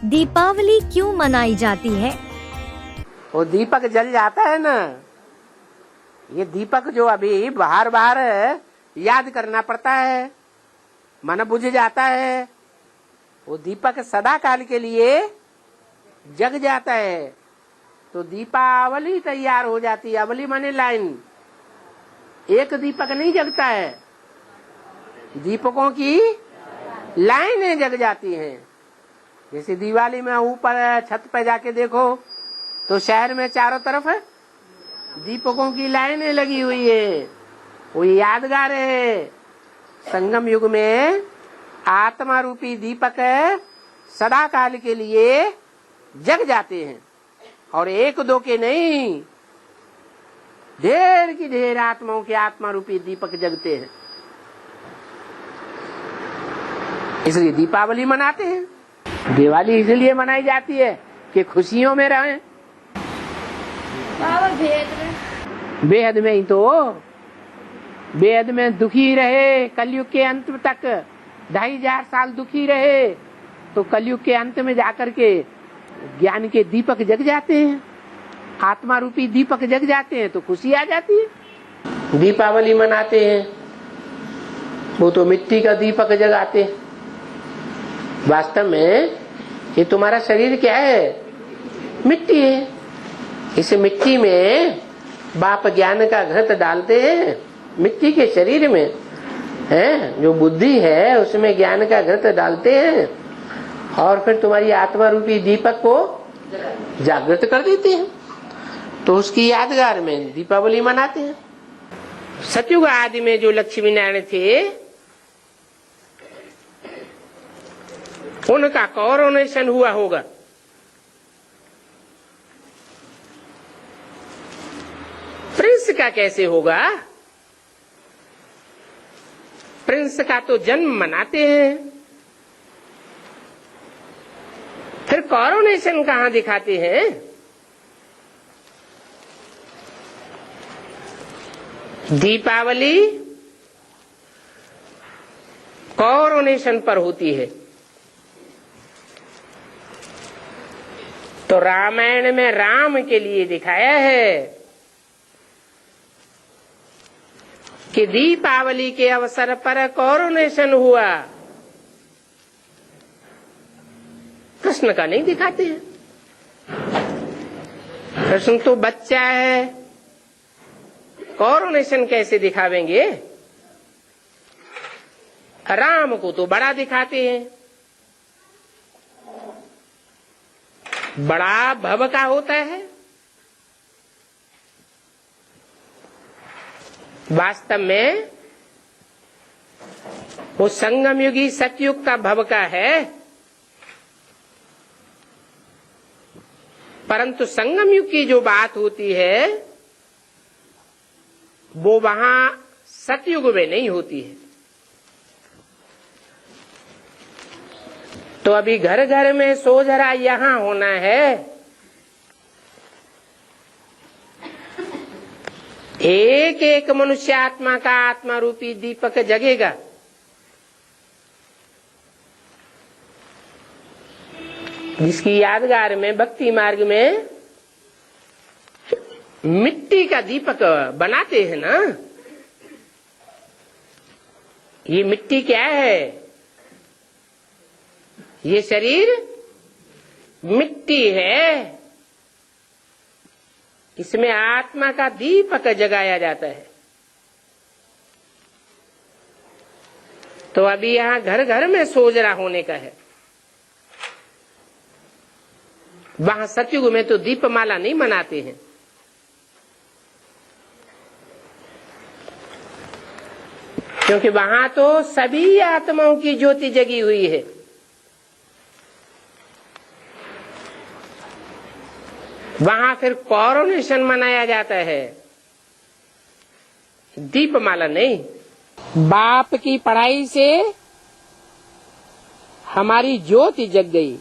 दीपावली क्यों मनाई जाती है? वो दीपक जल जाता है ना, ये दीपक जो अभी बाहर बाहर है, याद करना पड़ता है, मन बुझ जाता है। वो दीपक सदा काल के लिए जग जाता है, तो दीपावली तैयार हो जाती है। अवली माने लाइन, एक दीपक नहीं जगता है, दीपकों की लाइनें जग जाती हैं। जैसे दिवाली में ऊपर छत पे जाके देखो तो शहर में चारों तरफ दीपकों की लाइनें लगी हुई है, वो यादगार है। संगम युग में आत्मा रूपी दीपक सदा काल के लिए जग जाते हैं, और एक दो के नहीं, ढेर की ढेर आत्माओं के आत्मा रूपी दीपक जगते हैं। इसलिए दीपावली मनाते हैं। दिवाली इसलिए मनाई जाती है कि खुशियों में रहें। बेहद में ही तो, बेहद में दुखी रहे, कलयुग के अंत तक 2500 साल दुखी रहे, तो कलयुग के अंत में जाकर के ज्ञान के दीपक जग जाते हैं, आत्मा रूपी दीपक जग जाते हैं, तो खुशी आ जाती है। दीपावली मनाते हैं, वो तो मिट्टी का दीपक जगाते हैं। वास्तव में ये तुम्हारा शरीर क्या है? मिट्टी है। इस मिट्टी में बाप ज्ञान का घृत डालते हैं, मिट्टी के शरीर में है जो बुद्धि है उसमें ज्ञान का घृत डालते हैं, और फिर तुम्हारी आत्मा रूपी दीपक को जागृत कर देते हैं। तो उसकी यादगार में दीपावली मनाते हैं। सतयुग आदि में जो लक्ष्मी नारायण थे, उनका कोरोनेशन हुआ होगा। प्रिंस का कैसे होगा? प्रिंस का तो जन्म मनाते हैं, फिर कोरोनेशन कहाँ दिखाते हैं? दीपावली कोरोनेशन पर होती है। तो रामायण में राम के लिए दिखाया है कि दीपावली के अवसर पर कोरोनेशन हुआ। कृष्ण का नहीं दिखाते हैं। कृष्ण तो बच्चा है, कोरोनेशन कैसे दिखावेंगे? राम को तो बड़ा दिखाते हैं। बड़ा भव का होता है। वास्तव में वो संगम युगी सतयुग का भव का है, परंतु संगम युग की जो बात होती है वो वहां सतयुग में नहीं होती है। तो अभी घर घर में सोझरा यहाँ होना है। एक एक मनुष्य आत्मा का आत्मा रूपी दीपक जगेगा। जिसकी यादगार में भक्ति मार्ग में मिट्टी का दीपक बनाते हैं ना। ये मिट्टी क्या है? ये शरीर मिट्टी है, इसमें आत्मा का दीपक जगाया जाता है। तो अभी यहाँ घर घर में सोजरा होने का है। वहां सतयुग में तो दीपमाला नहीं मनाते हैं। क्योंकि वहां तो सभी आत्माओं की ज्योति जगी हुई है। वहां फिर कोरोनेशन मनाया जाता है, दीपमाला नहीं। बाप की पढ़ाई से हमारी ज्योति जग गई।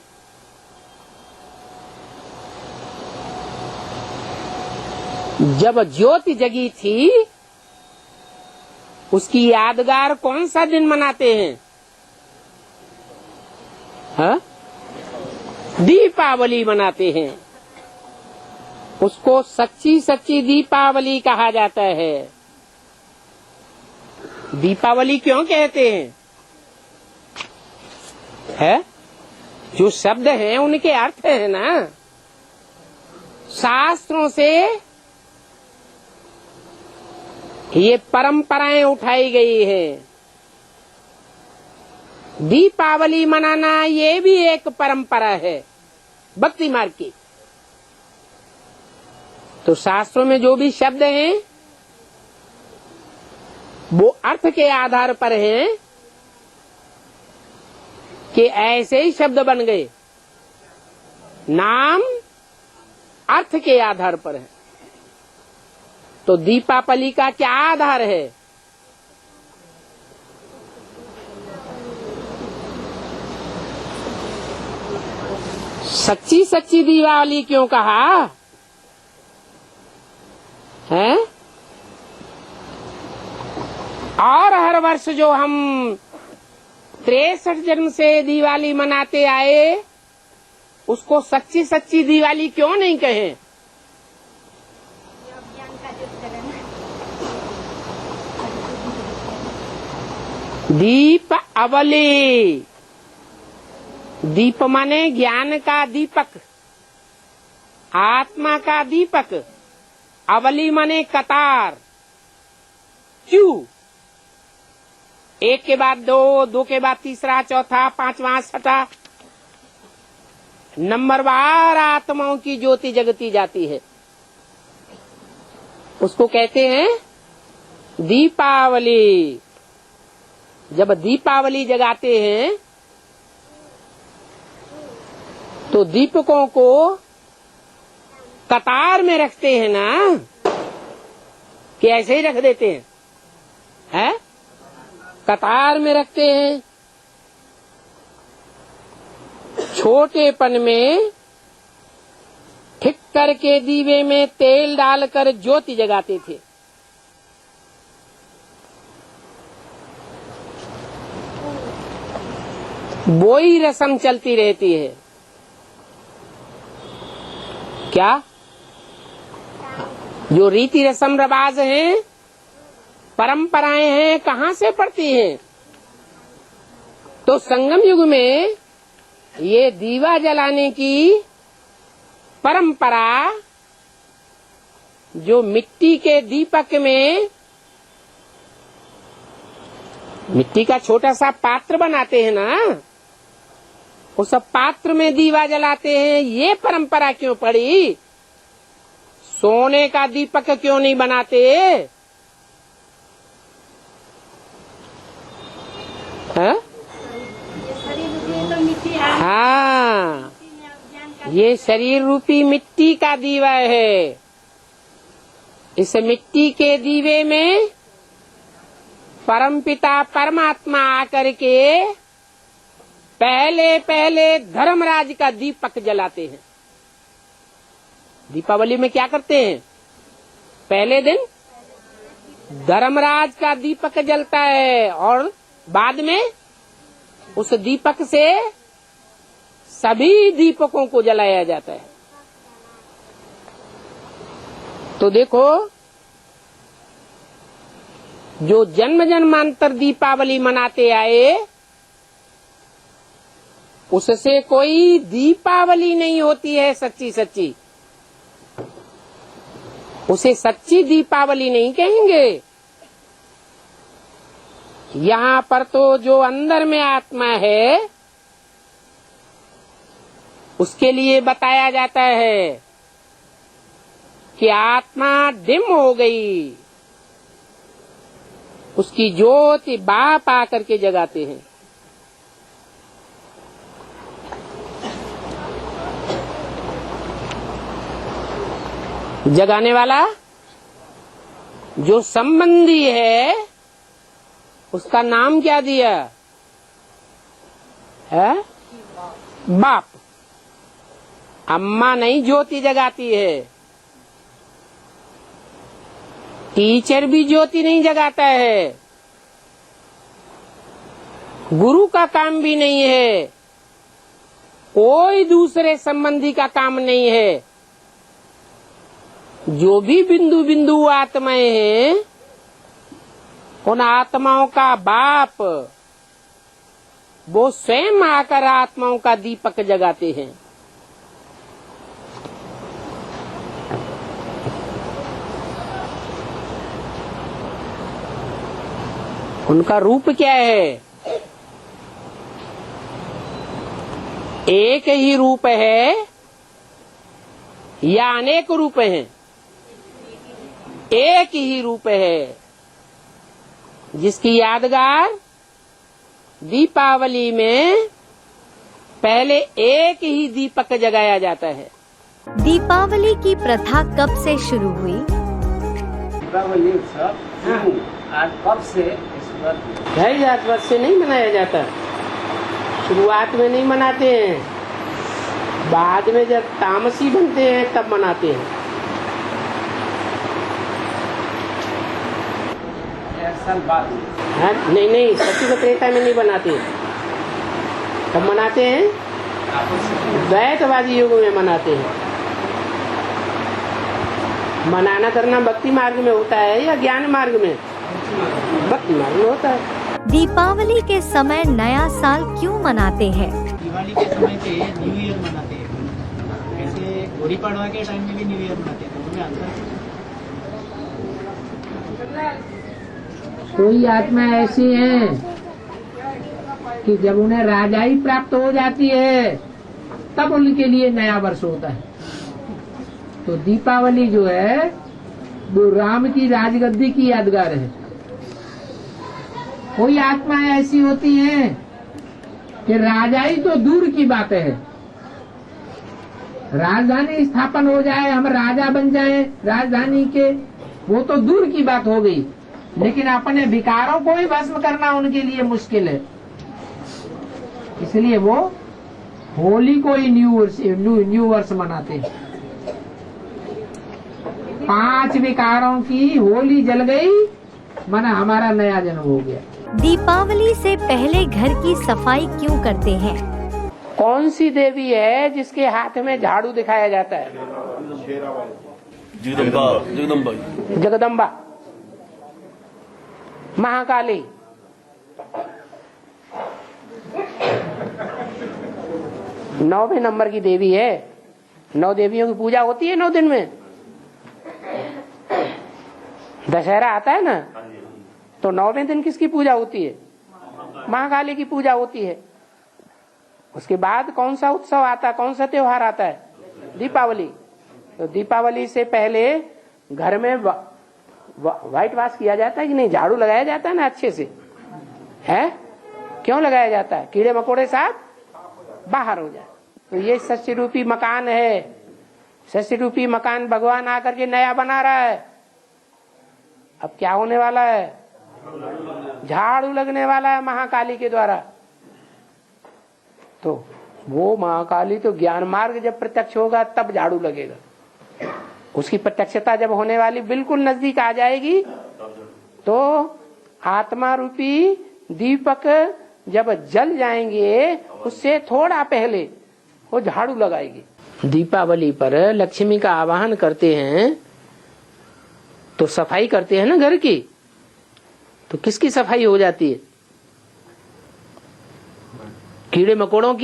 जब ज्योति जगी थी उसकी यादगार कौन सा दिन मनाते हैं? दीपावली मनाते हैं, उसको सच्ची सच्ची दीपावली कहा जाता है। दीपावली क्यों कहते हैं? है जो शब्द हैं उनके अर्थ है ना, शास्त्रों से ये परंपराएं उठाई गई है। दीपावली मनाना ये भी एक परंपरा है भक्ति मार्ग की। तो शास्त्रों में जो भी शब्द हैं वो अर्थ के आधार पर हैं कि ऐसे ही शब्द बन गए, नाम अर्थ के आधार पर है। तो दीपावली का क्या आधार है? सच्ची सच्ची दीपावली क्यों कहा है? और हर वर्ष जो हम 63 जन्म से दिवाली मनाते आए, उसको सच्ची सच्ची दिवाली क्यों नहीं कहें? दीपावली, दीप माने ज्ञान का दीपक, आत्मा का दीपक। अवली माने कतार, क्यों? एक के बाद दो, दो के बाद तीसरा, चौथा, पांचवा, छठा, नंबरवार आत्माओं की ज्योति जगती जाती है, उसको कहते हैं दीपावली। जब दीपावली जगाते हैं तो दीपकों को कतार में रखते हैं ना, कि ऐसे ही रख देते हैं, है? कतार में रखते हैं। छोटेपन में ठीक करके दीवे में तेल डालकर ज्योति जगाते थे। वो ही रस्म चलती रहती है। क्या? जो रीति रस्म रिवाज हैं, परंपराएं हैं, कहाँ से पड़ती हैं? तो संगम युग में ये दीवा जलाने की परंपरा, जो मिट्टी के दीपक में मिट्टी का छोटा सा पात्र बनाते हैं ना, उस पात्र में दीवा जलाते हैं, ये परंपरा क्यों पड़ी? सोने का दीपक क्यों नहीं बनाते? हाँ, ये शरीर रूपी मिट्टी का दीवा है। इस मिट्टी के दीवे में परमपिता परमात्मा आकर के पहले पहले धर्मराज का दीपक जलाते हैं। दीपावली में क्या करते हैं? पहले दिन धर्मराज का दीपक जलता है और बाद में उस दीपक से सभी दीपकों को जलाया जाता है। तो देखो, जो जन्म जन्मांतर दीपावली मनाते आए, उससे कोई दीपावली नहीं होती है सच्ची सच्ची। उसे सच्ची दीपावली नहीं कहेंगे। यहाँ पर तो जो अंदर में आत्मा है, उसके लिए बताया जाता है कि आत्मा डिम हो गई, उसकी ज्योति बाप आकर के जगाते हैं। जगाने वाला जो संबंधी है, उसका नाम क्या दिया है? बाप। अम्मा नहीं ज्योति जगाती है, टीचर भी ज्योति नहीं जगाता है, गुरु का काम भी नहीं है। कोई दूसरे संबंधी का काम नहीं है। जो भी बिंदु बिंदु आत्माएं हैं, उन आत्माओं का बाप वो स्वयं आकर आत्माओं का दीपक जगाते हैं। उनका रूप क्या है? एक ही रूप है या अनेक रूप हैं? एक ही रूप है, जिसकी यादगार दीपावली में पहले एक ही दीपक जगाया जाता है। दीपावली की प्रथा कब से शुरू हुई? दीपावली उत्सव आज कब से ढाई हजार वर्ष से नहीं मनाया जाता। शुरुआत में नहीं मनाते हैं, बाद में जब तामसी बनते हैं तब मनाते हैं। 1 साल बाद हाँ, नहीं सत्युग त्रेता में नहीं बनाते, तब मनाते हैं द्वैतवादी युग में मनाते हैं। मनाना करना भक्ति मार्ग में होता है या ज्ञान मार्ग में? भक्ति मार्ग में होता है। दीपावली के समय नया साल क्यों मनाते हैं? दिवाली के समय पे न्यू ईयर मनाते हैं, ऐसे गुड़ी पड़वा के टाइम में भी न्यू ईयर मनाते हैं, तो तुम्हें अंतर? कोई आत्मा ऐसी है कि जब उन्हें राजाई प्राप्त हो जाती है तब उनके लिए नया वर्ष होता है। तो दीपावली जो है वो राम की राजगद्दी की यादगार है। कोई आत्माएं ऐसी होती हैं कि राजाई तो दूर की बात है, राजधानी स्थापन हो जाए, हम राजा बन जाएं राजधानी के, वो तो दूर की बात हो गई, लेकिन अपने विकारों को ही भस्म करना उनके लिए मुश्किल है। इसलिए वो होली को ही न्यू वर्ष मनाते हैं। 5 विकारों की होली जल गई, माना हमारा नया जन्म हो गया। दीपावली से पहले घर की सफाई क्यों करते हैं? कौन सी देवी है जिसके हाथ में झाड़ू दिखाया जाता है? जगदम्बा, महाकाली। नौवें नंबर की देवी है। 9 देवियों की पूजा होती है 9 दिन में। दशहरा आता है ना, तो 9वें दिन किसकी पूजा होती है? महाकाली की पूजा होती है। उसके बाद कौन सा उत्सव आता है, कौन सा त्योहार आता है? दीपावली। तो दीपावली से पहले घर में व्हाइट वॉश किया जाता है कि नहीं? झाड़ू लगाया जाता है ना अच्छे से, है? क्यों लगाया जाता है? कीड़े मकोड़े साफ बाहर हो जाए। तो ये सस्य रूपी मकान है। सस्य रूपी मकान भगवान आकर के नया बना रहा है। अब क्या होने वाला है? झाड़ू लगने वाला है महाकाली के द्वारा। तो वो महाकाली तो ज्ञान मार्ग जब प्रत्यक्ष होगा तब झाड़ू लगेगा। उसकी प्रत्यक्षता जब होने वाली बिल्कुल नजदीक आ जाएगी, तो आत्मा रूपी दीपक जब जल जाएंगे, उससे थोड़ा पहले वो झाड़ू लगाएगी। दीपावली पर लक्ष्मी का आवाहन करते हैं तो सफाई करते हैं ना घर की। तो किसकी सफाई हो जाती है? कीड़े मकोड़ों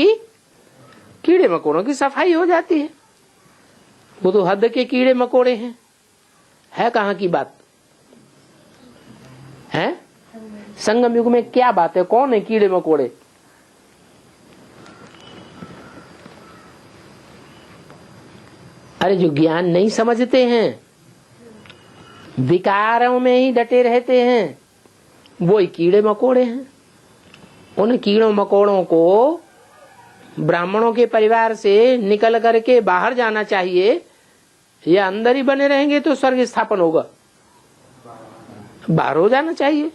की सफाई हो जाती है। वो तो हद के कीड़े मकोड़े हैं, है कहाँ की बात है? संगम युग में क्या बात है? कौन है कीड़े मकोड़े? अरे जो ज्ञान नहीं समझते हैं, विकारों में ही डटे रहते हैं, वो ही कीड़े मकोड़े हैं। उन कीड़ों मकोड़ों को ब्राह्मणों के परिवार से निकल करके बाहर जाना चाहिए, या अंदर ही बने रहेंगे तो स्वर्ग स्थापन होगा? बाहर हो जाना चाहिए।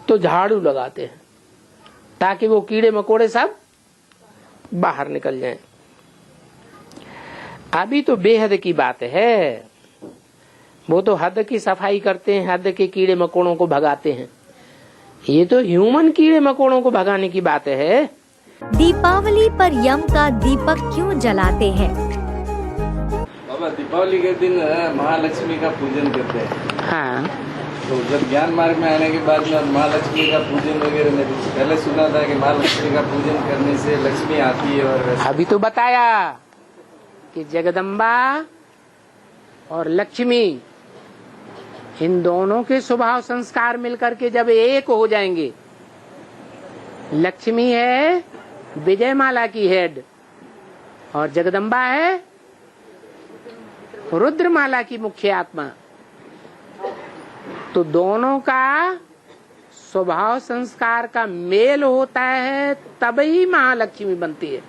तो झाड़ू लगाते हैं ताकि वो कीड़े मकोड़े सब बाहर निकल जाएं। अभी तो बेहद की बात है। वो तो हद की सफाई करते हैं, हद के कीड़े मकोड़ों को भगाते हैं। ये तो ह्यूमन कीड़े मकोड़ों को भगाने की बात है। दीपावली पर यम का दीपक क्यों जलाते हैं? बाबा दीपावली के दिन महालक्ष्मी का पूजन करते हैं। हाँ, तो जब ज्ञान मार्ग में आने के बाद में महालक्ष्मी का पूजन वगैरह में पहले सुना था कि महालक्ष्मी का पूजन करने से लक्ष्मी आती है। और अभी तो बताया कि जगदम्बा और लक्ष्मी इन दोनों के स्वभाव संस्कार मिलकर के जब एक हो जाएंगे, लक्ष्मी है विजयमाला की हेड और जगदम्बा है रुद्रमाला की मुख्य आत्मा, तो दोनों का स्वभाव संस्कार का मेल होता है तब ही महालक्ष्मी बनती है।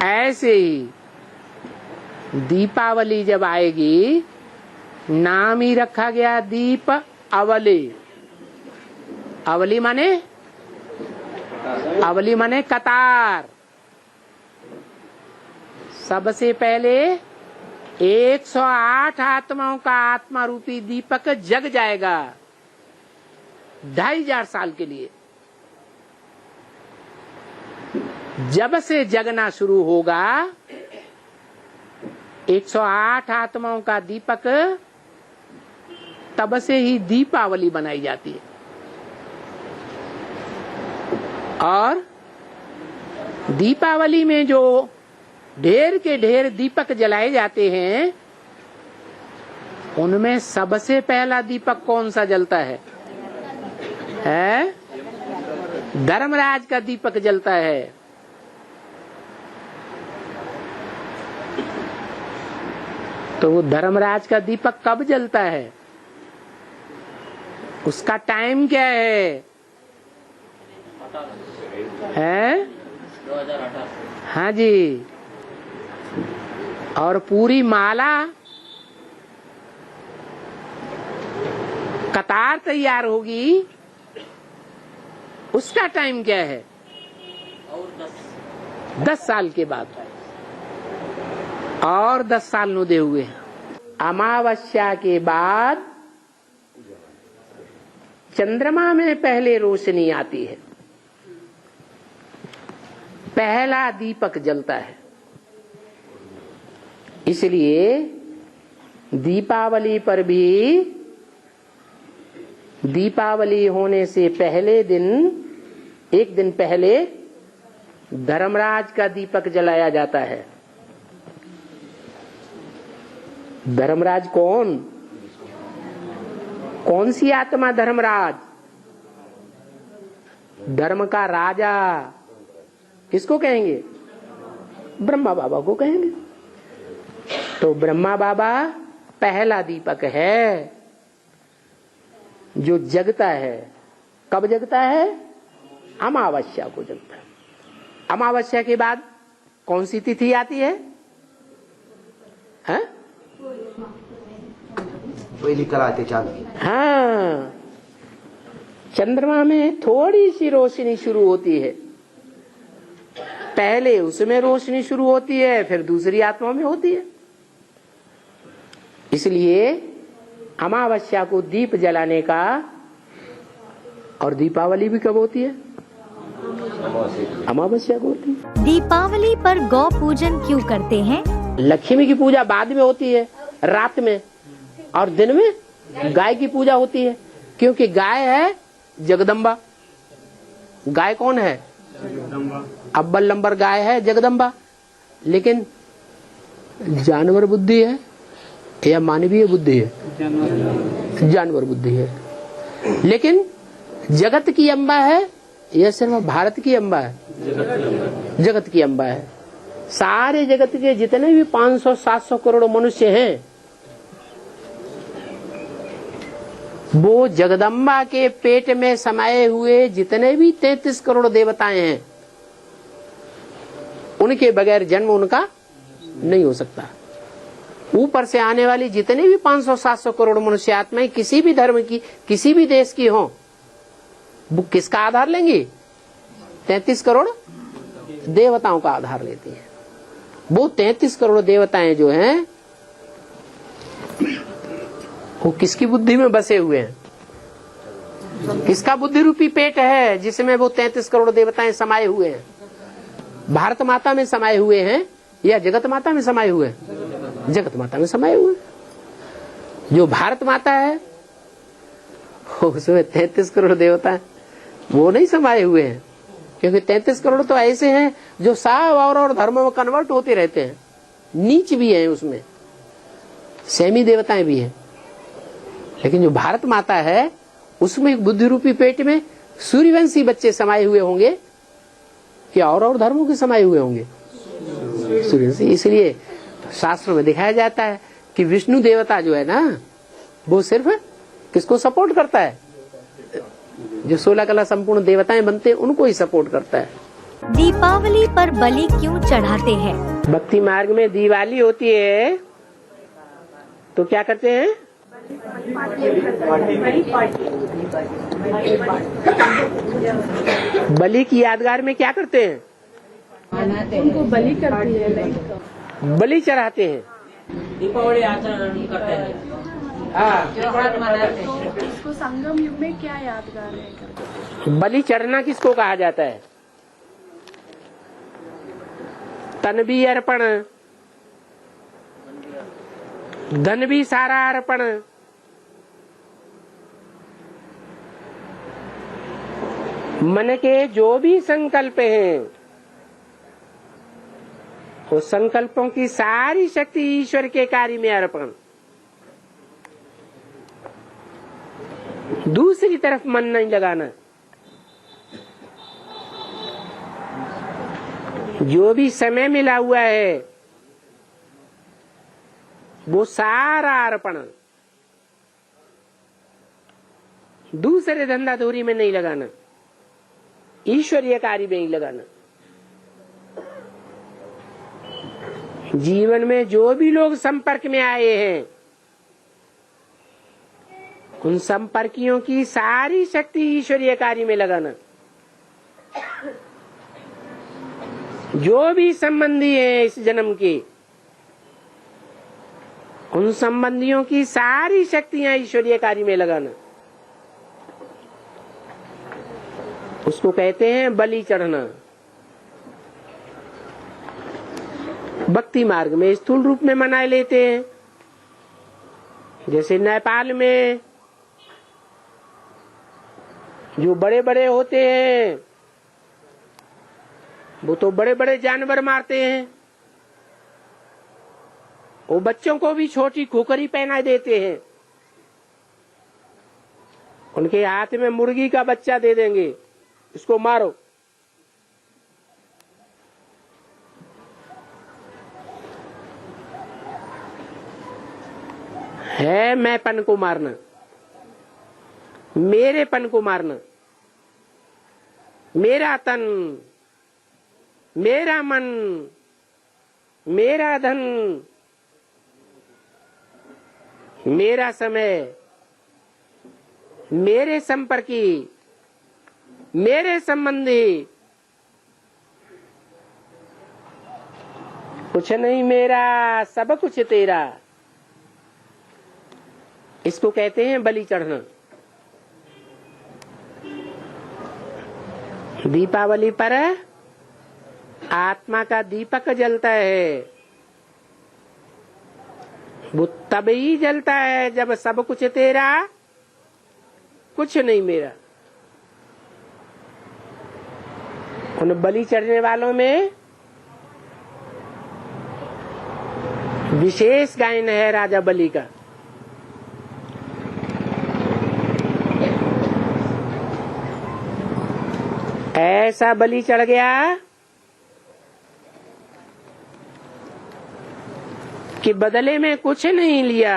ऐसे ही दीपावली जब आएगी, नाम ही रखा गया दीप अवली। अवली माने कतार। सबसे पहले 108 आत्माओं का आत्मा रूपी दीपक जग जाएगा 2500 साल के लिए। जब से जगना शुरू होगा 108 आत्माओं का दीपक, तब से ही दीपावली बनाई जाती है। और दीपावली में जो ढेर के ढेर दीपक जलाए जाते हैं, उनमें सबसे पहला दीपक कौन सा जलता है? धर्मराज का दीपक जलता है। तो वो धर्मराज का दीपक कब जलता है? उसका टाइम क्या है? 2018। हाँ जी। और पूरी माला कतार तैयार होगी, उसका टाइम क्या है? और 10 साल के बाद। और 10 साल नोदे हुए। अमावस्या के बाद चंद्रमा में पहले रोशनी आती है, पहला दीपक जलता है। इसलिए दीपावली पर भी, दीपावली होने से पहले दिन, एक दिन पहले धर्मराज का दीपक जलाया जाता है। धर्मराज कौन? कौन सी आत्मा धर्मराज? धर्म का राजा किसको कहेंगे? ब्रह्मा बाबा को कहेंगे। तो ब्रह्मा बाबा पहला दीपक है जो जगता है। कब जगता है? अमावस्या को जगता है। अमावस्या के बाद कौन सी तिथि आती है? पहली कराते चांद की। हाँ, चंद्रमा में थोड़ी सी रोशनी शुरू होती है, पहले उसमें रोशनी शुरू होती है, फिर दूसरी आत्मा में होती है। इसलिए अमावस्या को दीप जलाने का, और दीपावली भी कब होती है? अमावस्या को होती है। दीपावली पर गौ पूजन क्यों करते हैं? लक्ष्मी की पूजा बाद में होती है, रात में, और दिन में गाय की पूजा होती है। क्योंकि गाय है जगदम्बा। गाय कौन है? अव्वल नंबर गाय है जगदम्बा। लेकिन जानवर बुद्धि है या मानवीय बुद्धि है? जानवर बुद्धि है। लेकिन जगत की अम्बा है या सिर्फ भारत की अम्बा है? जगत की अम्बा है। सारे जगत के जितने भी 500-700 करोड़ मनुष्य हैं, वो जगदम्बा के पेट में समाये हुए जितने भी 33 करोड़ देवताएं हैं, उनके बगैर जन्म उनका नहीं हो सकता। ऊपर से आने वाली जितने भी 500-700 करोड़ मनुष्य आत्माएं किसी भी धर्म की, किसी भी देश की हों, वो किसका आधार लेंगी? 33 करोड़ देवताओं का आधार लेती है। वो 33 करोड़ देवताएं जो हैं, वो किसकी बुद्धि में बसे हुए हैं? किसका बुद्धि रूपी पेट है जिसमें वो 33 करोड़ देवताएं समाये हुए हैं? भारत माता में समाये हुए हैं या जगत माता में समाये हुए हैं? जगत माता में समाये हुए हैं। जो भारत माता है उसमें 33 करोड़ देवता वो नहीं समाये हुए हैं, क्योंकि 33 करोड़ तो ऐसे हैं जो साव और धर्मों में कन्वर्ट होते रहते हैं। नीच भी है उसमें, सेमी देवताएं भी हैं, लेकिन जो भारत माता है उसमें एक बुद्धि रूपी पेट में सूर्यवंशी बच्चे समाये हुए होंगे या और धर्मों के समाये हुए होंगे? सूर्यवंशी। इसलिए शास्त्र में दिखाया जाता है कि विष्णु देवता जो है ना वो सिर्फ किसको सपोर्ट करता है? जो 16 कला संपूर्ण देवताएं बनते हैं उनको ही सपोर्ट करता है। दीपावली पर बलि क्यों चढ़ाते हैं? भक्ति मार्ग में दिवाली होती है तो क्या करते हैं? बलि की यादगार में क्या करते हैं? उनको बलि करती है, बलि चढ़ाते हैं। दीपावली आचरण करते हैं, त्योहार मनाते हैं। इसको संगम युग में क्या यादगार है? बलि चढ़ना किसको कहा जाता है? तन भी अर्पण, धन भी सारा अर्पण, मन के जो भी संकल्प हैं वो संकल्पों की सारी शक्ति ईश्वर के कार्य में अर्पण। दूसरी तरफ मन नहीं लगाना। जो भी समय मिला हुआ है वो सारा अर्पण, दूसरे धंधा धूरी में नहीं लगाना, ईश्वरीय कार्य में ही लगाना। जीवन में जो भी लोग संपर्क में आए हैं उन संपर्कियों की सारी शक्ति ईश्वरीय कार्य में लगाना। जो भी संबंधी हैं इस जन्म के उन संबंधियों की सारी शक्तियां ईश्वरीय कार्य में लगाना। उसको कहते हैं बलि चढ़ना। भक्ति मार्ग में स्थूल रूप में मनाए लेते हैं, जैसे नेपाल में जो बड़े बड़े होते हैं वो तो बड़े बड़े जानवर मारते हैं, वो बच्चों को भी छोटी खोखरी पहना देते हैं, उनके हाथ में मुर्गी का बच्चा दे देंगे, इसको मारो। है मैंपन को मारना, मेरेपन को मारना, मेरा तन, मेरा मन, मेरा धन, मेरा समय, मेरे संपर्की, मेरे संबंधी, कुछ नहीं मेरा सब कुछ तेरा। इसको कहते हैं बलि चढ़ना। दीपावली पर आत्मा का दीपक जलता है, वो तब ही जलता है जब सब कुछ तेरा, कुछ नहीं मेरा। उन बलि चढ़ने वालों में विशेष गायन है राजा बलि का। ऐसा बलि चढ़ गया कि बदले में कुछ नहीं लिया,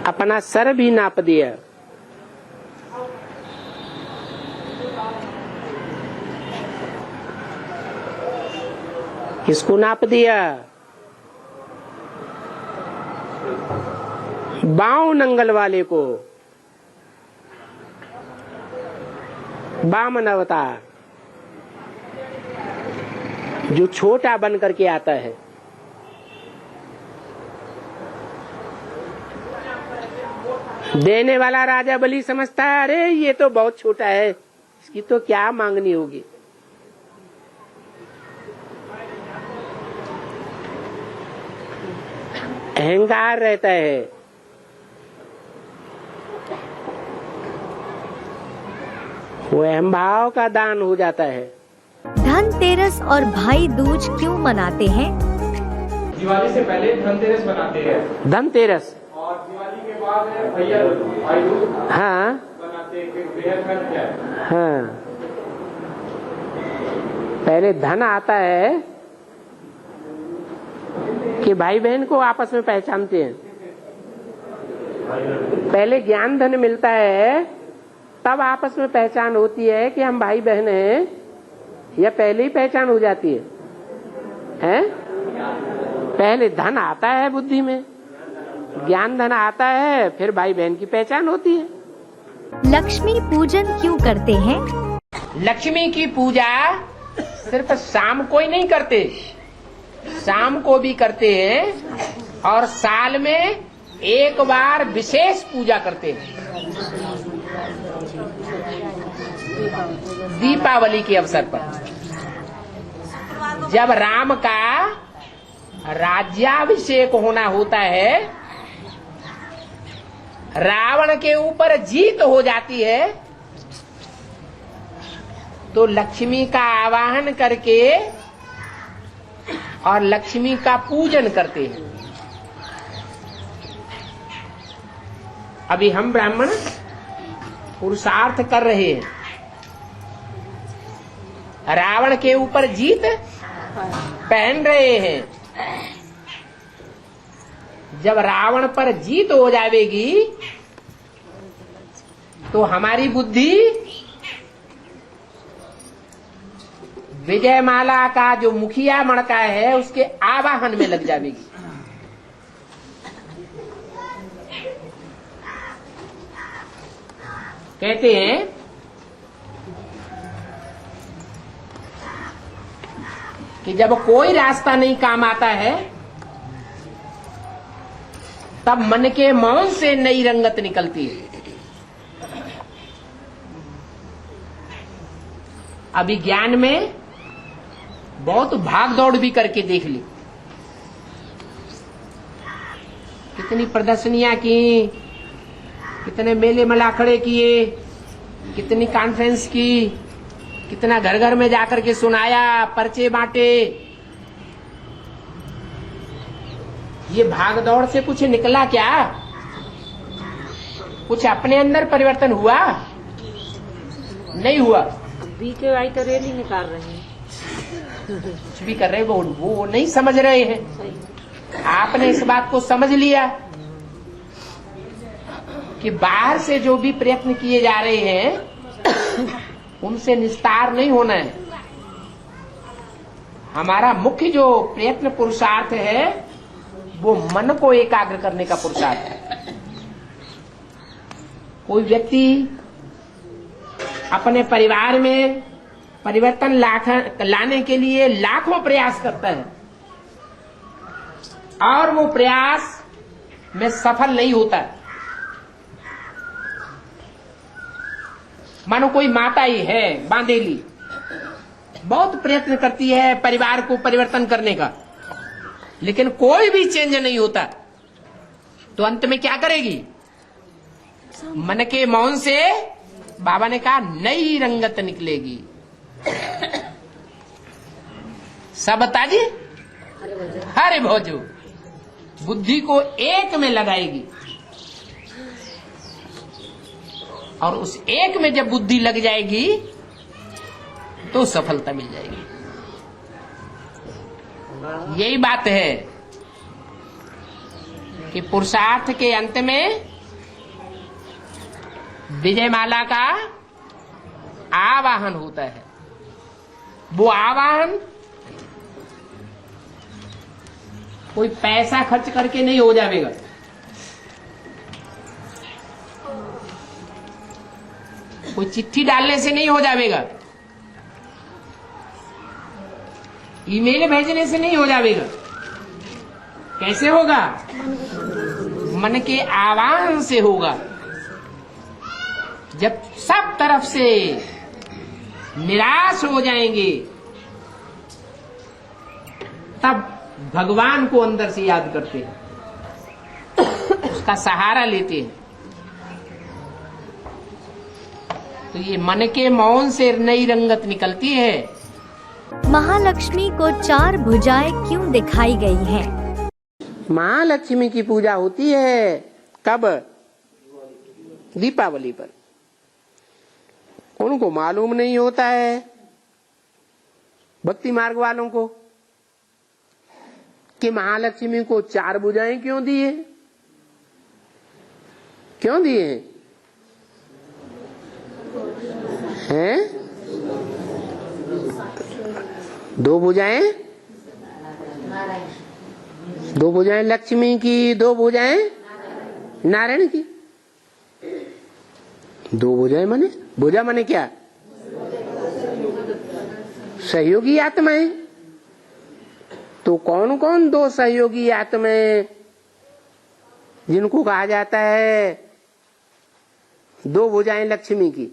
अपना सर भी नाप दिया। किसको नाप दिया? बाव नंगल वाले को, वामन अवतार। जो छोटा बन करके आता है। देने वाला राजा बलि समझता है अरे ये तो बहुत छोटा है, इसकी तो क्या मांगनी होगी। अहंकार रहता है। वो अहंभाव का दान हो जाता है। धनतेरस और भाई दूज क्यों मनाते हैं? दिवाली से पहले धनतेरस मनाते हैं धनतेरस और दिवाली के बाद भैया भाई दूज हाँ मनाते हैं। फिर बेहद का क्या है? हाँ, पहले धन आता है कि भाई बहन को आपस में पहचानते हैं। पहले ज्ञान धन मिलता है, तब आपस में पहचान होती है कि हम भाई बहन हैं, या पहले ही पहचान हो जाती है? पहले धन आता है बुद्धि में, ज्ञान धन आता है, फिर भाई बहन की पहचान होती है। लक्ष्मी पूजन क्यों करते हैं? लक्ष्मी की पूजा सिर्फ शाम को ही नहीं करते, शाम को भी करते हैं और साल में एक बार विशेष पूजा करते हैं, दीपावली के अवसर पर। जब राम का राज्याभिषेक होना होता है, रावण के ऊपर जीत हो जाती है, तो लक्ष्मी का आवाहन करके और लक्ष्मी का पूजन करते हैं। अभी हम ब्राह्मण पुरुषार्थ कर रहे हैं, रावण के ऊपर जीत पहन रहे हैं। जब रावण पर जीत हो जाएगी तो हमारी बुद्धि विजयमाला का जो मुखिया मणका है उसके आवाहन में लग जाएगी। कहते हैं कि जब कोई रास्ता नहीं काम आता है, तब मन के मौन से नई रंगत निकलती है। अभी ज्ञान में बहुत भाग दौड़ भी करके देख ली, कितनी प्रदर्शनियां की, कितने मेले मलाखड़े किए, कितनी कॉन्फ्रेंस की, कितना घर घर में जाकर के सुनाया, पर्चे बांटे। ये भाग दौड़ से कुछ निकला क्या? कुछ अपने अंदर परिवर्तन हुआ? नहीं हुआ। बीकेवाई तो रैली निकाल रहे हैं, कुछ भी कर रहे हैं, वो नहीं समझ रहे हैं। आपने इस बात को समझ लिया कि बाहर से जो भी प्रयत्न किए जा रहे हैं उनसे निस्तार नहीं होना है। हमारा मुख्य जो प्रयत्न पुरुषार्थ है वो मन को एकाग्र करने का पुरुषार्थ है। कोई व्यक्ति अपने परिवार में परिवर्तन लाने के लिए लाखों प्रयास करता है और वो प्रयास में सफल नहीं होता। मानो कोई माता ही है बांधेली, बहुत प्रयत्न करती है परिवार को परिवर्तन करने का, लेकिन कोई भी चेंज नहीं होता, तो अंत में क्या करेगी? मन के मौन से बाबा ने कहा नई रंगत निकलेगी। सबता जी हरे भोजो, बुद्धि को एक में लगाएगी और उस एक में जब बुद्धि लग जाएगी तो सफलता मिल जाएगी। यही बात है कि पुरुषार्थ के अंत में विजयमाला का आवाहन होता है। वो आवाहन कोई पैसा खर्च करके नहीं हो जाएगा, कोई चिट्ठी डालने से नहीं हो जाएगा। ईमेल भेजने से नहीं हो जाएगा। कैसे होगा? मन के आह्वान से होगा। जब सब तरफ से निराश हो जाएंगे तब भगवान को अंदर से याद करते हैं, उसका सहारा लेते हैं। तो ये मन के मौन से नई रंगत निकलती है। महालक्ष्मी को 4 भुजाएं क्यों दिखाई गई हैं? महालक्ष्मी की पूजा होती है कब? दीपावली पर। उनको मालूम नहीं होता है, भक्ति मार्ग वालों को, कि महालक्ष्मी को 4 भुजाएं क्यों दी है, क्यों दिए हैं? 2 भुजाएं, 2 भुजाएं लक्ष्मी की, 2 भुजाएं नारायण की। 2 भुजाएं माने, भुजा माने क्या? सहयोगी आत्माएं। तो कौन कौन 2 सहयोगी आत्माएं जिनको कहा जाता है 2 भुजाएं लक्ष्मी की?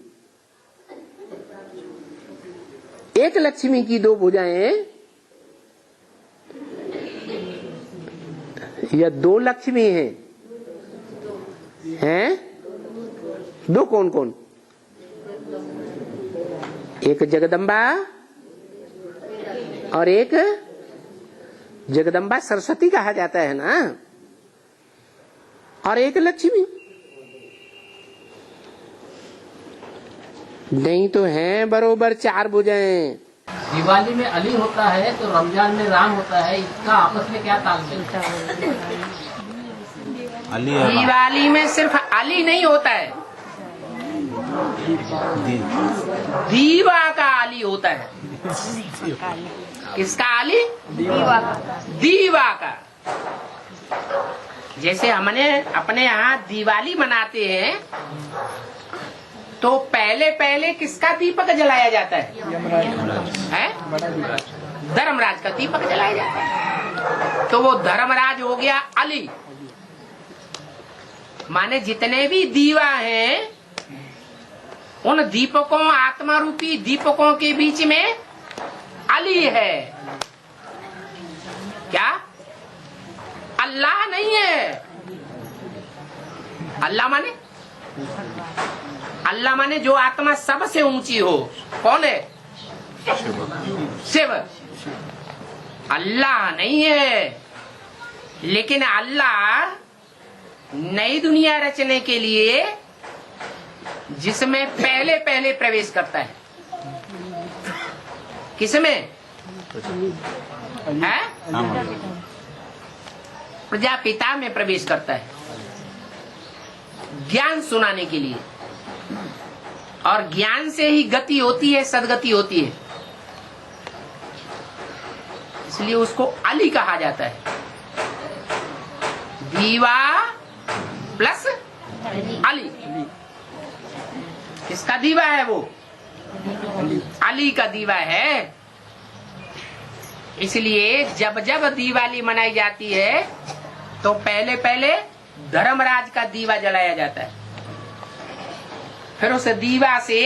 एक लक्ष्मी की 2 भुजाएं या 2 लक्ष्मी हैं? 2 कौन कौन? एक जगदम्बा और एक जगदम्बा सरस्वती कहा जाता है ना, और एक लक्ष्मी। नहीं तो है बरोबर 4 भुजाएं। दिवाली में अली होता है तो रमजान में राम होता है, इसका आपस में क्या तालमेल है? दिवाली में सिर्फ अली नहीं होता है, दीवा का अली होता है। किसका अली? दीवा का। जैसे हमने अपने यहाँ दिवाली मनाते हैं तो पहले पहले किसका दीपक जलाया जाता है? धर्मराज का दीपक जलाया जाता है। तो वो धर्मराज हो गया अली। माने जितने भी दीवा हैं उन दीपकों, आत्मा रूपी दीपकों के बीच में अली है। क्या? अल्लाह नहीं है। अल्लाह माने? अल्लाह माने जो आत्मा सबसे ऊंची हो। कौन है? शिव। अल्लाह नहीं है। लेकिन अल्लाह नई दुनिया रचने के लिए जिसमें पहले पहले प्रवेश करता है, किसमें है? प्रजापिता में प्रवेश करता है, ज्ञान सुनाने के लिए। और ज्ञान से ही गति होती है, सदगति होती है। इसलिए उसको अली कहा जाता है। दीवा प्लस अली। किसका दीवा है वो? अली का दीवा है। इसलिए जब जब दिवाली मनाई जाती है तो पहले पहले धर्मराज का दीवा जलाया जाता है, फिर उस दीवा से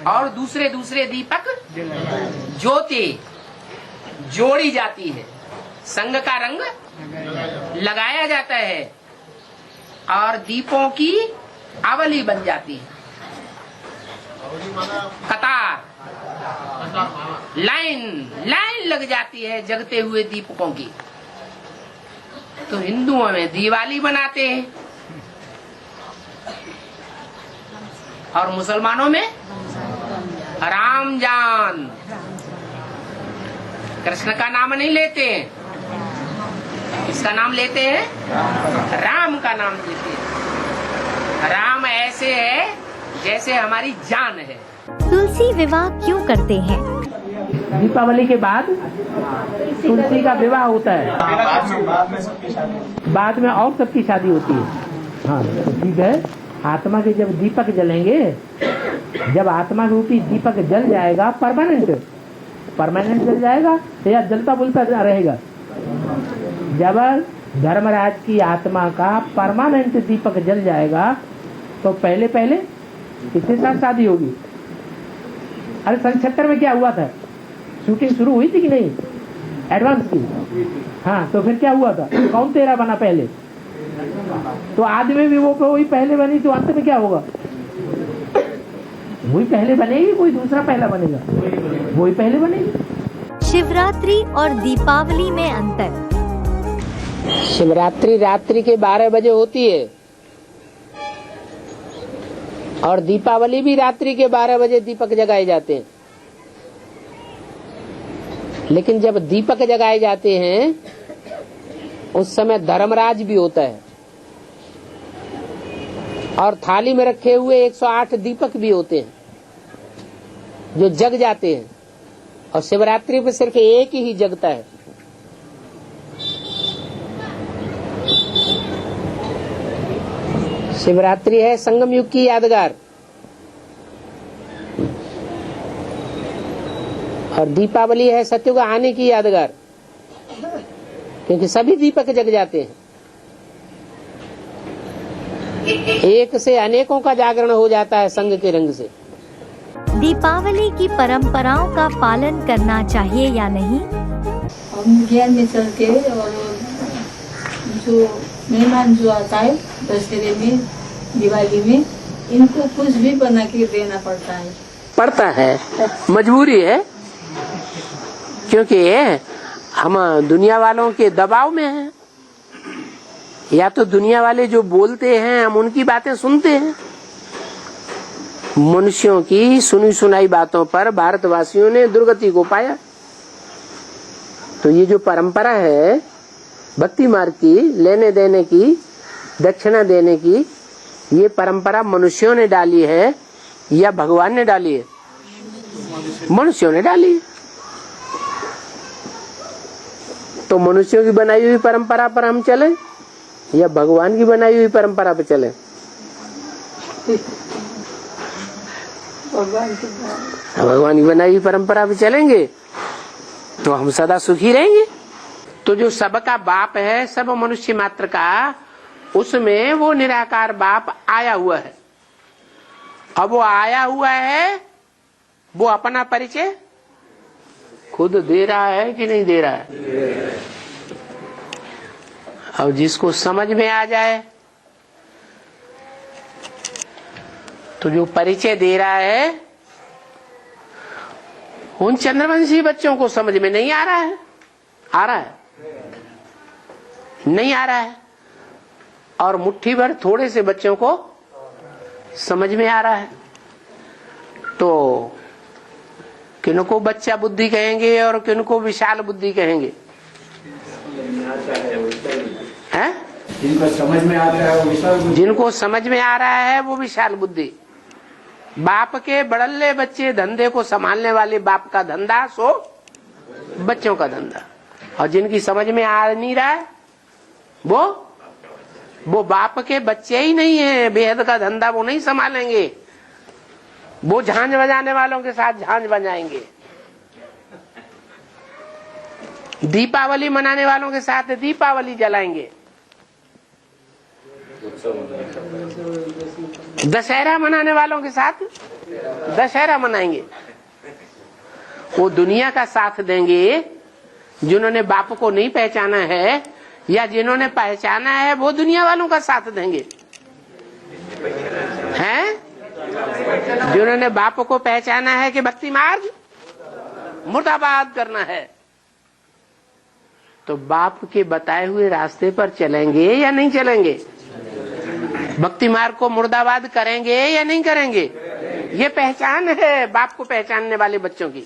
और दूसरे दूसरे दीपक ज्योति जोड़ी जाती है, संग का रंग लगाया जाता है और दीपों की आवली बन जाती है। कतार, लाइन लग जाती है जगते हुए दीपकों की। तो हिंदुओं में दिवाली मनाते हैं और मुसलमानों में रमजान। कृष्ण का नाम नहीं लेते हैं, किसका नाम लेते हैं? राम का नाम लेते हैं। राम ऐसे है जैसे हमारी जान है। तुलसी विवाह क्यों करते हैं? दीपावली के बाद तुलसी का विवाह होता है, बाद में और सबकी शादी होती है। हाँ तो ठीक है। आत्मा के जब दीपक जलेंगे, जब आत्मा रूपी दीपक जल जाएगा परमानेंट, परमानेंट जल जाएगा या जलता बुलता रहेगा? जब धर्मराज की आत्मा का परमानेंट दीपक जल जाएगा तो पहले पहले किसके साथ शादी होगी? अरे 77 में क्या हुआ था? शूटिंग शुरू हुई थी कि नहीं एडवांस की? हाँ, तो फिर क्या हुआ था? कौन तेरा बना पहले? तो आदि में भी वो वही पहले बनी, तो अंत में क्या होगा? वही पहले बनेगी, कोई दूसरा पहला बनेगा? वही पहले बनेगी। शिवरात्रि और दीपावली में अंतर। शिवरात्रि रात्रि के 12 बजे होती है और दीपावली भी रात्रि के 12 बजे दीपक जगाए जाते हैं। लेकिन जब दीपक जगाए जाते हैं उस समय धर्मराज भी होता है और थाली में रखे हुए 108 दीपक भी होते हैं जो जग जाते हैं, और शिवरात्रि पे सिर्फ एक ही जगता है। शिवरात्रि है संगम युग की यादगार और दीपावली है सत्युग आने की यादगार, क्योंकि सभी दीपक जग जाते हैं। एक से अनेकों का जागरण हो जाता है संग के रंग से। दीपावली की परंपराओं का पालन करना चाहिए या नहीं? हम ज्ञान में चल के और जो मेहमान जो आता है दशहरे में, दिवाली में, इनको कुछ भी बना के देना पड़ता है। मजबूरी है, क्योंकि हम दुनिया वालों के दबाव में हैं। या तो दुनिया वाले जो बोलते हैं हम उनकी बातें सुनते हैं। मनुष्यों की सुनी सुनाई बातों पर भारतवासियों ने दुर्गति को पाया। तो ये जो परंपरा है भक्ति मार्ग की, लेने देने की, दक्षिणा देने की, ये परंपरा मनुष्यों ने डाली है या भगवान ने डाली है? मनुष्यों ने डाली है। तो मनुष्यों की बनाई हुई परंपरा पर हम चले या भगवान की बनाई हुई परंपरा पर चले? भगवान की बनाई हुई परंपरा पे चलेंगे तो हम सदा सुखी रहेंगे। तो जो सबका बाप है, सब मनुष्य मात्र का, उसमें वो निराकार बाप आया हुआ है। अब वो आया हुआ है, वो अपना परिचय खुद दे रहा है कि नहीं दे रहा है? और जिसको समझ में आ जाए तो जो परिचय दे रहा है उन चंद्रवंशी बच्चों को समझ में नहीं आ रहा है। आ रहा है? नहीं आ रहा है। और मुट्ठी भर थोड़े से बच्चों को समझ में आ रहा है। तो किनको बच्चा बुद्धि कहेंगे और किनको विशाल बुद्धि कहेंगे? हैं? जिनको समझ में आता है वो विशाल बुद्धि। जिनको समझ में आ रहा है वो विशाल बुद्धि। बाप के बड़ल्ले बच्चे धंधे को संभालने वाले बाप का धंधा सो बच्चों का धंधा। और जिनकी समझ में आ नहीं रहा है वो बाप के बच्चे ही नहीं है। बेहद का धंधा वो नहीं संभालेंगे। वो झांझ बजाने वालों के साथ झांझ बजाएंगे। दीपावली मनाने वालों के साथ दीपावली जलाएंगे। दशहरा मनाने वालों के साथ दशहरा मनाएंगे। वो दुनिया का साथ देंगे जिन्होंने बाप को नहीं पहचाना है, या जिन्होंने पहचाना है वो दुनिया वालों का साथ देंगे। हैं? जिन्होंने बाप को पहचाना है कि भक्ति मार्ग मुर्दाबाद करना है, तो बाप के बताए हुए रास्ते पर चलेंगे या नहीं चलेंगे? भक्ति मार्ग को मुर्दाबाद करेंगे या नहीं करेंगे? ये पहचान है बाप को पहचानने वाले बच्चों की।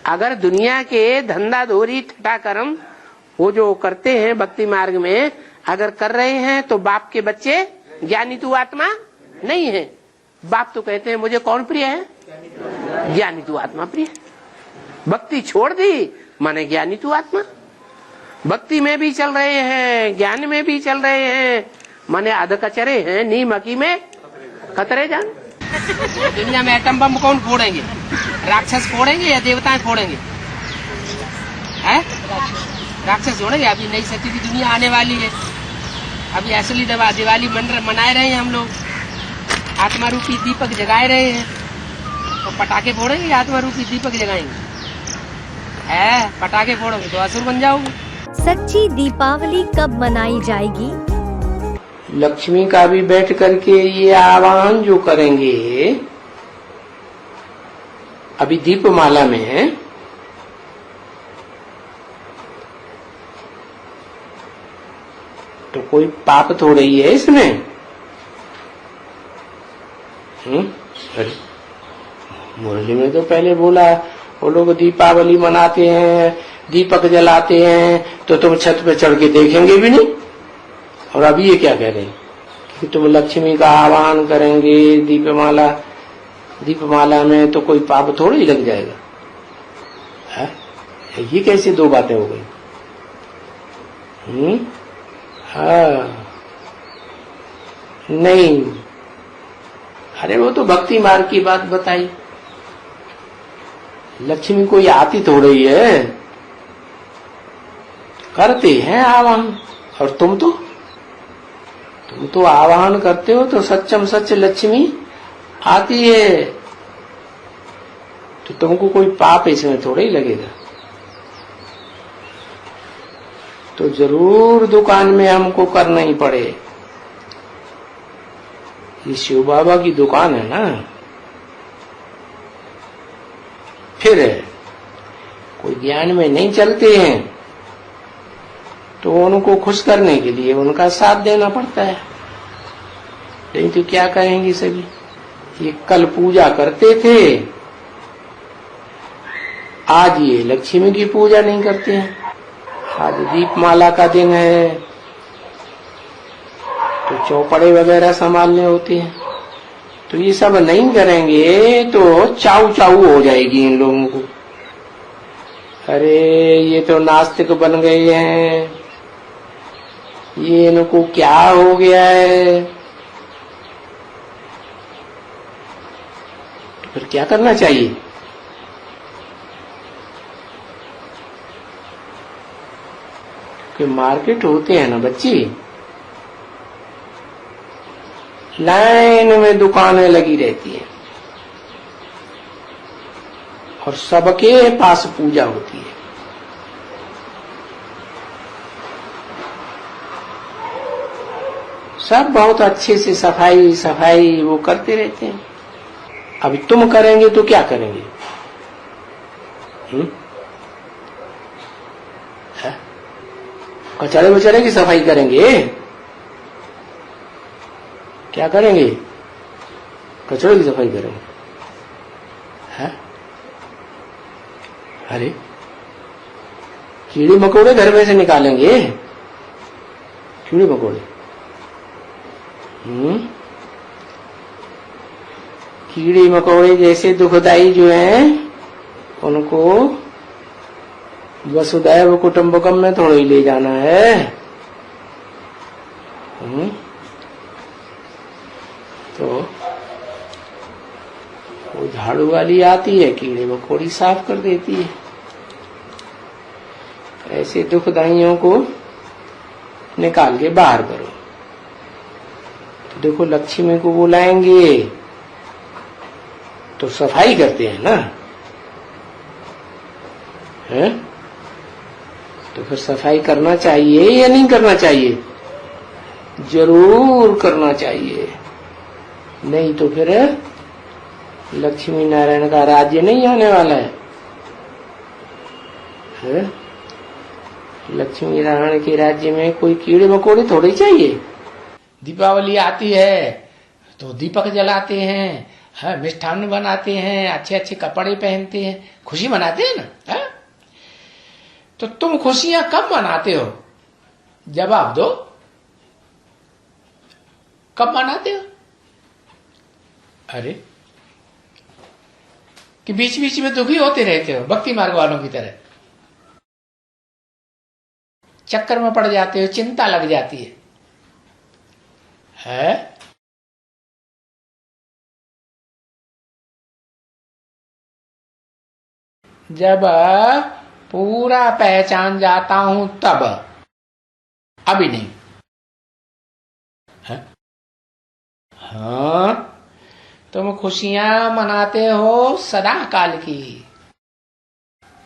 अगर दुनिया के धंधा धोरी ठटा कर्म वो जो करते हैं भक्ति मार्ग में अगर कर रहे हैं तो बाप के बच्चे ज्ञानी तू आत्मा नहीं है। बाप तो कहते हैं मुझे कौन प्रिय है? ज्ञानी तू आत्मा प्रिय। भक्ति छोड़ दी माने ज्ञानी तू आत्मा। भक्ति में भी चल रहे हैं, ज्ञान में भी चल रहे हैं, माने अध कचरे हैं, नीम हकी में खतरे जान। दुनिया में एटम बम कौन फोड़ेंगे? राक्षस फोड़ेंगे या देवताएं फोड़ेंगे? हैं? राक्षस फोड़ेंगे। अभी नई सती की दुनिया आने वाली है। अभी असली दिवाली मनाए रहे हैं हम लोग, आत्मा रूपी दीपक जगाए रहे हैं। तो पटाखे फोड़ेंगे, आत्मा रूपी दीपक जगाएंगे? है, पटाखे फोड़ोगे तो असुर बन जाओगे। सच्ची दीपावली कब मनाई जाएगी? लक्ष्मी का भी बैठ करके ये आह्वान जो करेंगे, अभी दीपमाला में है, तो कोई पाप थोड़ा ही है इसमें। अरे मुरली में तो पहले बोला वो लोग दीपावली मनाते हैं, दीपक जलाते हैं, तो तुम छत पे चढ़ के देखेंगे भी नहीं। और अभी ये क्या कह रहे हैं कि तुम लक्ष्मी का आह्वान करेंगे दीपमाला में, तो कोई पाप थोड़ा ही लग जाएगा। है? ये कैसी दो बातें हो गई? हाँ, नहीं, अरे वो तो भक्ति मार्ग की बात बताई। लक्ष्मी कोई आती थोड़ी ही है, करते हैं आह्वान। और तुम तो आह्वान करते हो तो सच्चम सच लक्ष्मी आती है, तो तुमको कोई पाप इसमें थोड़ा ही लगेगा। तो जरूर दुकान में हमको करना ही पड़े। ये शिव बाबा की दुकान है ना। फिर कोई ज्ञान में नहीं चलते हैं तो उनको खुश करने के लिए उनका साथ देना पड़ता है। नहीं तो क्या कहेंगे सभी, ये कल पूजा करते थे, आज ये लक्ष्मी की पूजा नहीं करते हैं। आज दीपमाला का दिन है तो चौपड़े वगैरह संभालने होते हैं, तो ये सब नहीं करेंगे तो चाऊ चाऊ हो जाएगी इन लोगों को। अरे ये तो नास्तिक बन गए हैं, ये इनको क्या हो गया है। तो फिर क्या करना चाहिए? कि मार्केट होते हैं ना बच्ची, लाइन में दुकानें लगी रहती हैं और सबके पास पूजा होती है। सब बहुत अच्छे से सफाई वो करते रहते हैं। अभी तुम करेंगे तो क्या करेंगे? कचड़े बचड़े की सफाई करेंगे? क्या करेंगे? कचड़े की सफाई करेंगे? है? अरे कीड़े मकोड़े घर में से निकालेंगे? कीड़े मकोड़े? कीड़े मकोड़े जैसे दुखदाई जो हैं उनको वसुदैव कुटुंबकम में थोड़ा ही ले जाना है। तो वो झाड़ू वाली आती है, कीड़े मकोड़ी साफ कर देती है। ऐसे दुखदाइयों को निकाल के बाहर करो। तो देखो लक्ष्मी को बुलाएंगे तो सफाई करते हैं ना, है? तो फिर सफाई करना चाहिए या नहीं करना चाहिए? जरूर करना चाहिए, नहीं तो फिर लक्ष्मी नारायण का राज्य नहीं आने वाला है? लक्ष्मी नारायण के राज्य में कोई कीड़े मकोड़े थोड़े चाहिए। दीपावली आती है तो दीपक जलाते हैं, मिष्ठान्न बनाते हैं, अच्छे अच्छे कपड़े पहनते हैं, खुशी मनाते हैं ना। है? तो तुम खुशियां कब मनाते हो? जवाब दो, कब मनाते हो? अरे कि बीच बीच में दुखी होते रहते हो भक्ति मार्ग वालों की तरह, चक्कर में पड़ जाते हो, चिंता लग जाती है? जब पूरा पहचान जाता हूं तब, अभी नहीं। है? हाँ, तुम खुशियां मनाते हो सदा काल की,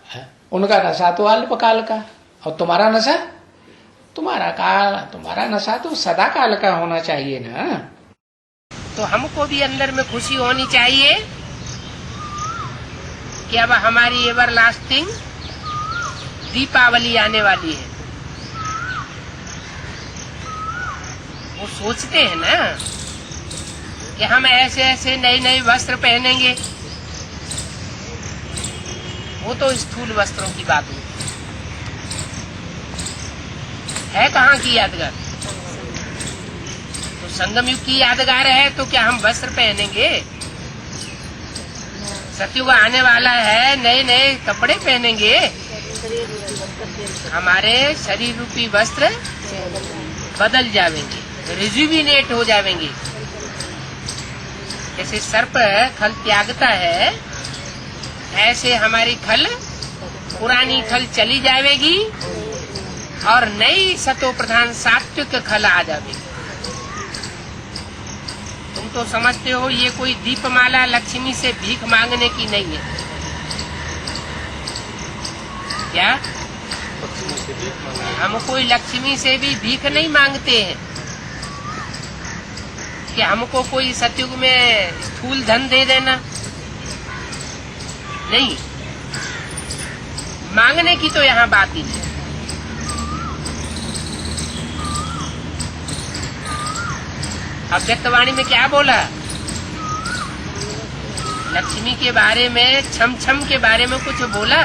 है? उनका नशा तो अल्पकाल का, और तुम्हारा नशा, तुम्हारा नशा तो सदा काल का होना चाहिए ना। तो हमको भी अंदर में खुशी होनी चाहिए कि अब हमारी एवर लास्टिंग दीपावली आने वाली है। वो सोचते हैं ना कि हम ऐसे ऐसे नए नए वस्त्र पहनेंगे, वो तो स्थूल वस्त्रों की बात होती है कहाँ की यादगार। तो संगम युग की यादगार है तो क्या हम वस्त्र पहनेंगे? सतयुग आने वाला है, नए नए कपड़े पहनेंगे, हमारे शरीर रूपी वस्त्र बदल जाएंगे, रिजुविनेट हो जाएंगे। जैसे सर्प खल त्यागता है, ऐसे हमारी खल, पुरानी खल चली जाएगी और नई सतो प्रधान सात्विक खल आ जाएगी। तुम तो समझते हो ये कोई दीपमाला लक्ष्मी से भीख मांगने की नहीं है क्या? हम कोई लक्ष्मी से भी भीख नहीं मांगते हैं कि हमको कोई सतयुग में स्थूल धन दे देना, नहीं, मांगने की तो यहाँ बात ही नहीं। अव्यक्तवाणी में क्या बोला? लक्ष्मी के बारे में, छम छम के बारे में कुछ बोला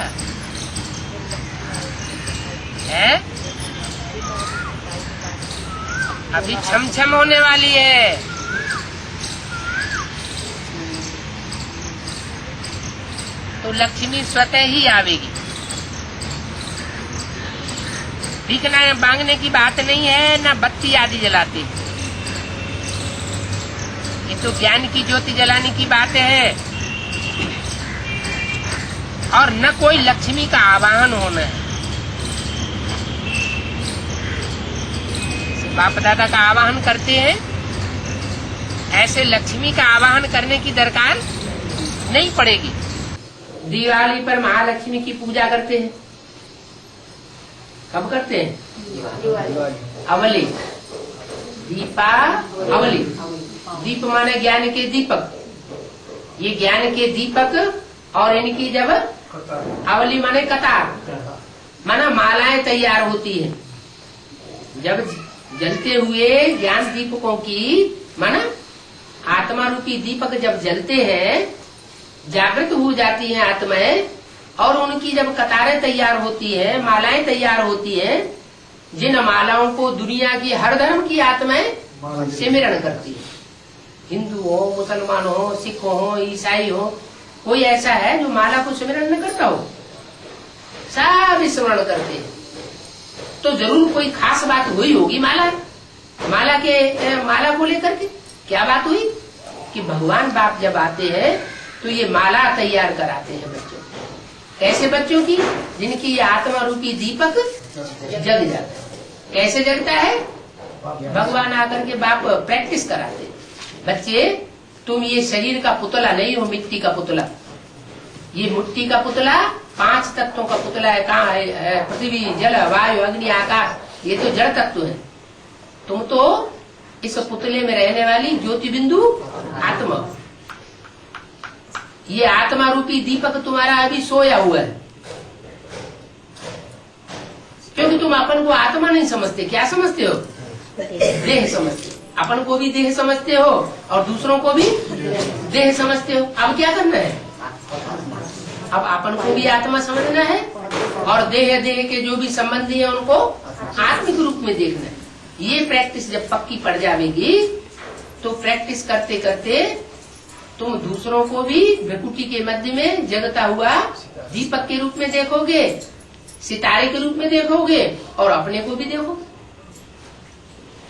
है? अभी छम छम होने वाली है। तो लक्ष्मी स्वतः ही आवेगी। भीखना मांगने की बात नहीं है, ना बत्ती आदि जलाते, ये तो ज्ञान की ज्योति जलाने की बात है। और न कोई लक्ष्मी का आवाहन होना है। बाप दादा का आवाहन करते हैं, ऐसे लक्ष्मी का आवाहन करने की दरकार नहीं पड़ेगी। दिवाली पर महालक्ष्मी की पूजा करते हैं। कब करते हैं? अवली, दीपावली। दीप माने ज्ञान के दीपक, ये ज्ञान के दीपक, और इनकी जब अवली माने कतार, माना मालाएं तैयार होती है। जब जलते हुए ज्ञान दीपकों की, माना आत्मा रूपी दीपक जब जलते हैं, जागृत हो जाती हैं आत्माएं, और उनकी जब कतारें तैयार होती हैं, मालाएं तैयार होती हैं, जिन मालाओं को दुनिया की हर धर्म की आत्माएं सिमरण करती है। हिंदू हो, मुसलमान हो, सिख हो, ईसाई हो, कोई ऐसा है जो माला को सिमरण न करता हो? सब स्मरण करते हैं। तो जरूर कोई खास बात हुई होगी माला को लेकर के। क्या बात हुई कि भगवान बाप जब आते हैं तो ये माला तैयार कराते हैं बच्चों की। कैसे बच्चों की? जिनकी ये आत्मा रूपी दीपक जग जाता है। कैसे जगता है? भगवान आकर के बाप प्रैक्टिस कराते हैं। बच्चे, तुम ये शरीर का पुतला नहीं हो, मिट्टी का पुतला। ये मिट्टी का पुतला 5 तत्वों का पुतला है। कहाँ है? पृथ्वी, जल, वायु, अग्नि, आकाश। ये तो जड़ तत्व है। तुम तो इस पुतले में रहने वाली ज्योति बिंदु आत्मा। ये आत्मा रूपी दीपक तुम्हारा अभी सोया हुआ है, क्योंकि तुम अपन को आत्मा नहीं समझते। क्या समझते हो? देह समझते हो। अपन को भी देह समझते हो और दूसरों को भी देह समझते हो। अब क्या करना है? अब अपन को भी आत्मा समझना है और देह के जो भी संबंधी है उनको आत्मिक रूप में देखना है। ये प्रैक्टिस जब पक्की पड़ जाएगी तो प्रैक्टिस करते करते तुम दूसरों को भी भ्रकुटी के मध्य में जगता हुआ दीपक के रूप में देखोगे, सितारे के रूप में देखोगे, और अपने को भी देखोगे।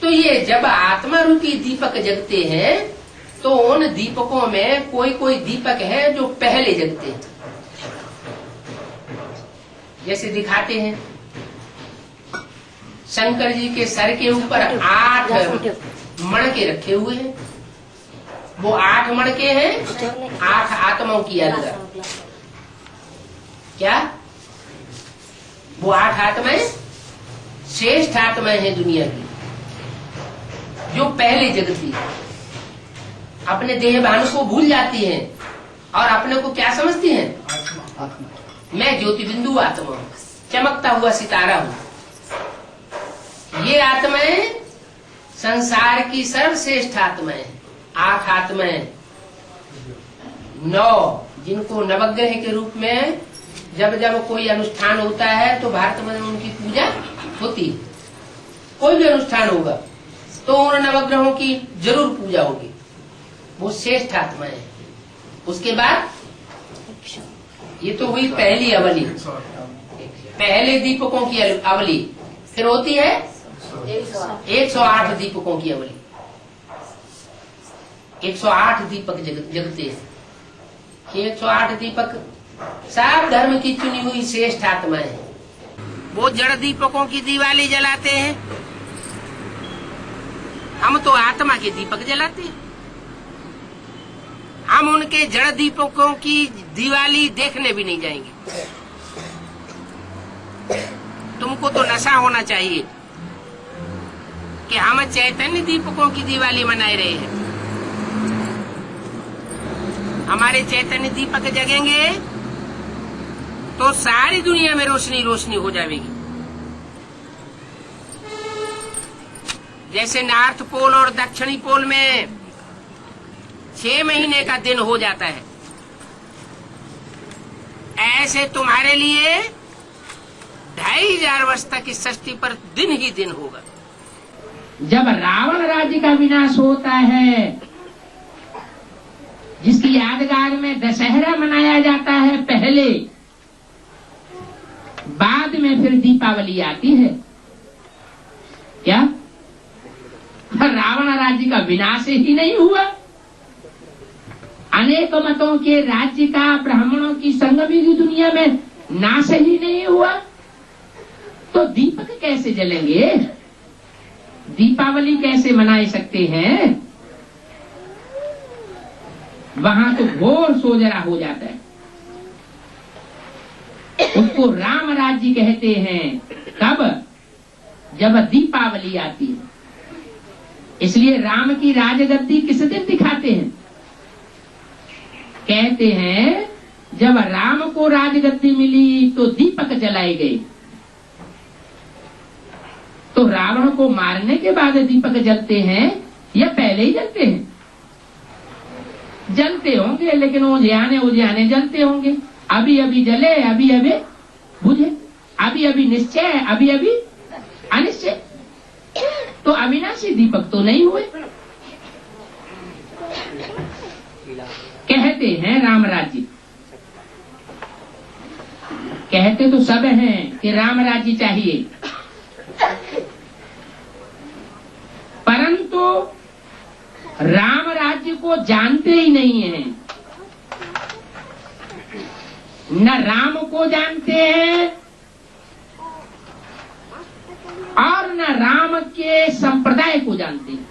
तो ये जब आत्मा रूपी दीपक जगते हैं तो उन दीपकों में कोई कोई दीपक है जो पहले जगते हैं। जैसे दिखाते हैं शंकर जी के सर के ऊपर 8 मणके रखे हुए हैं। वो 8 मणके हैं 8 आत्माओं की अलग। क्या वो 8 आत्माएं श्रेष्ठ आत्माएं हैं दुनिया की, जो पहले जगती अपने देहभान को भूल जाती हैं और अपने को क्या समझती हैं? मैं ज्योति बिंदु आत्मा हूं, चमकता हुआ सितारा हूं। ये आत्माएं संसार की सर्वश्रेष्ठ आत्माएं, 8 आत्माएं, 9 जिनको नवग्रह के रूप में जब जब कोई अनुष्ठान होता है तो भारत में उनकी पूजा होती है। कोई भी अनुष्ठान होगा तो उन नवग्रहों की जरूर पूजा होगी। वो श्रेष्ठ आत्माएं हैं। उसके बाद ये तो हुई पहली अवली, पहले दीपकों की अवली। फिर होती है 108 दीपकों की अवली। 108 दीपक जगते हैं। 108 दीपक सब धर्म की चुनी हुई श्रेष्ठ आत्माएं। वो जड़ दीपकों की दिवाली जलाते हैं, हम तो आत्मा के दीपक जलाते हैं। हम उनके जड़ दीपकों की दिवाली देखने भी नहीं जाएंगे। तुमको तो नशा होना चाहिए कि हम चैतन्य दीपकों की दिवाली मना रहे हैं। हमारे चैतन्य दीपक जगेंगे तो सारी दुनिया में रोशनी रोशनी हो जाएगी। जैसे नॉर्थ पोल और दक्षिणी पोल में 6 महीने का दिन हो जाता है, ऐसे तुम्हारे लिए 2500 वर्ष तक इस सृष्टि पर दिन ही दिन होगा। जब रावण राज्य का विनाश होता है, जिसकी यादगार में दशहरा मनाया जाता है पहले, बाद में फिर दीपावली आती है। क्या रावण राज्य का विनाश ही नहीं हुआ? अनेक मतों के राज्य का ब्राह्मणों की संगमी की दुनिया में नाश ही नहीं हुआ, तो दीपक कैसे जलेंगे? दीपावली कैसे मना सकते हैं? वहां तो घोर सोजरा हो जाता है। उसको राम राज्य कहते हैं। कब? जब दीपावली आती है। इसलिए राम की राजगद्दी किस दिन दिखाते हैं? कहते हैं जब राम को राजगद्दी मिली तो दीपक जलाए गए। तो रावण को मारने के बाद दीपक जलते हैं या पहले ही जलते हैं? जलते होंगे, लेकिन उजियाने जलते होंगे। अभी अभी जले, अभी अभी बुझे, अभी अभी निश्चय, अभी अभी अनिश्चय। तो अविनाशी दीपक तो नहीं हुए। कहते हैं राम राज्य, कहते तो सब हैं कि राम राज्य चाहिए, परंतु राम राज्य को जानते ही नहीं हैं। न राम को जानते हैं और न राम के संप्रदाय को जानते हैं।